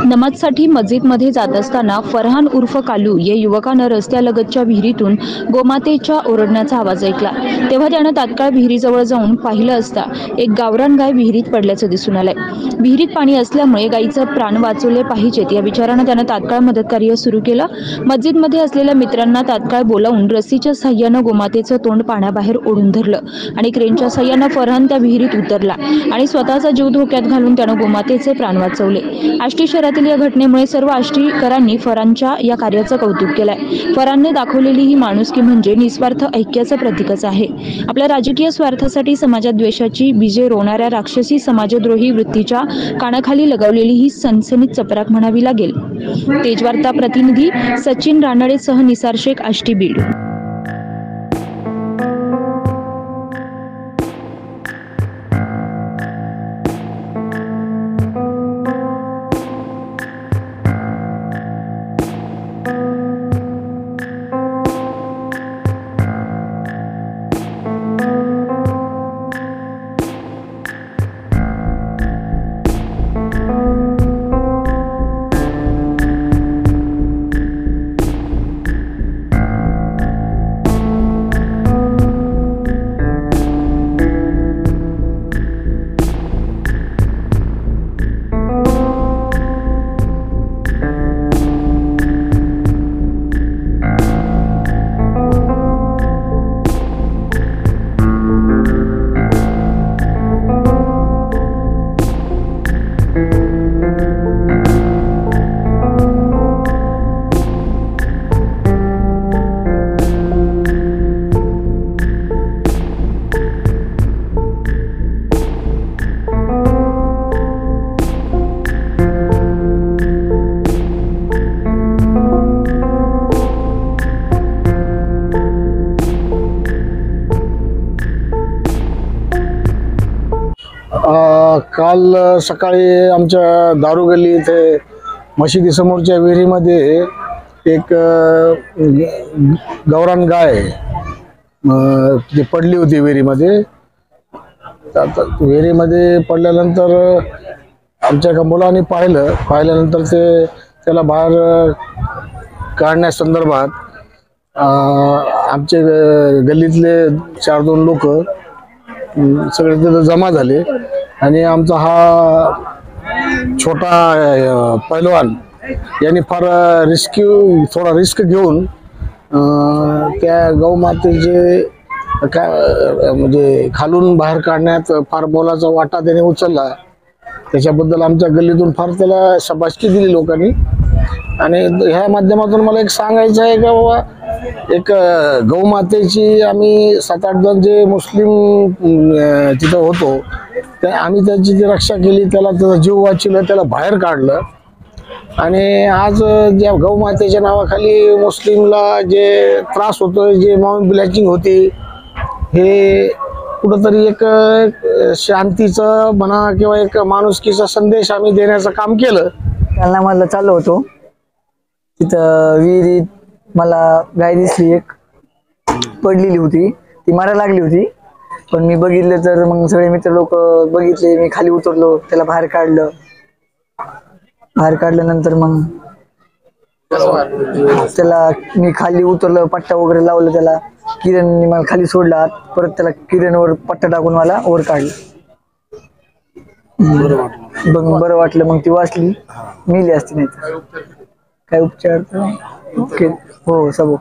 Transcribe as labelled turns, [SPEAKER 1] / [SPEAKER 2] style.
[SPEAKER 1] नमाजसाठी मस्जिदमध्ये जात असताना फरहान उर्फ कालू या युवकानं रस्त्यालगतच्या विहिरीतून गोमातेच्या ओरडण्याचा आवाज ऐकला। तेव्हा त्यानं तात्काळ विहिरीजवळ जाऊन पाहिलं असता एक गावरान गाय विहिरीत पडल्याचं दिसून आलंय। विहिरीत पाणी असल्यामुळे गायीचं प्राण वाचवले पाहिजेत या विचारानं त्यानं तात्काळ मदतकार्य सुरू केलं। मस्जिदमध्ये असलेल्या मित्रांना तात्काळ बोलावून रस्सीच्या साह्यानं गोमातेचं तोंड पाण्याबाहेर ओढून धरलं आणि क्रेनच्या साह्यानं फरहान त्या विहिरीत उतरला आणि स्वतःचा जीव धोक्यात घालून त्यानं गोमातेचे प्राण वाचवले। आष्टी शहरातील या घटनेमुळे सर्व आष्टीकरांनी फरहानच्या या कार्याचं कौतुक केलंय। फरहानने दाखवलेली ही माणुसकी म्हणजे निस्वार्थ ऐक्याचं प्रतीकच आहे। आपल्या राजकीय स्वार्थासाठी समाजात द्वेषाची बीजे रोवणाऱ्या राक्षसी समाजद्रोही वृत्तीच्या कानाखाली लगावलेली ही सनसनीत चपराक म्हणावी लागेल। तेजवार्ता प्रतिनिधी सचिन रानडेसह निसार शेख, आष्टी, बीड।
[SPEAKER 2] काल सकाळी आमच्या दारू गल्ली इथे मशिदीसमोरच्या विहिरीमध्ये एक गावरान गाय जी पडली होती विहिरीमध्ये। विहिरीमध्ये पडल्यानंतर आमच्या एका मुलाने पाहिल्यानंतर त्याला बाहेर काढण्यासंदर्भात आमचे गल्लीतले 4-2 लोक सगळे तिथे जमा झाले आणि आमचा हा छोटा पैलवान यांनी फार थोडा रिस्क घेऊन त्या गौमातेचे म्हणजे खालून बाहेर काढण्यात फार मोलाचा वाटा त्याने उचलला। त्याच्याबद्दल आमच्या गल्लीतून फार त्याला शाबासकी दिली लोकांनी। आणि ह्या माध्यमातून मला एक सांगायचं आहे का बाबा, एक गौमातेची आम्ही 7-8 जण जे मुस्लिम तिथं होतो आम्ही त्याची ती रक्षा केली, त्याचा जीव वाचवला, त्याला बाहेर काढलं। आणि आज ज्या गौमातेच्या नावाखाली मुस्लिमला जे त्रास होतोय, जे मॉब ब्लॅचिंग होती, हे कुठंतरी एक शांतीचं म्हणा किंवा एक माणुसकीचा संदेश आम्ही देण्याचं काम केलं।
[SPEAKER 3] त्यांना मला चाललो होतो तिथं विहिरीत मला गाय दिसली, एक पडलेली होती, ती मारायला लागली होती। पण मी बघितलं तर मग सगळे मित्र लोक बघितले, मी खाली उतरलो, त्याला बाहेर काढलं। बाहेर काढल्यानंतर मग त्याला मी खाली उतरलं, पट्टा वगैरे लावलं, त्याला किरणने मला खाली सोडला, परत त्याला किरणवर पट्टा टाकून मला वर काढलं। बरं वाटलं, मग ती वाचली, मेली असती नाही तर काय उपचार। ओके, हो सब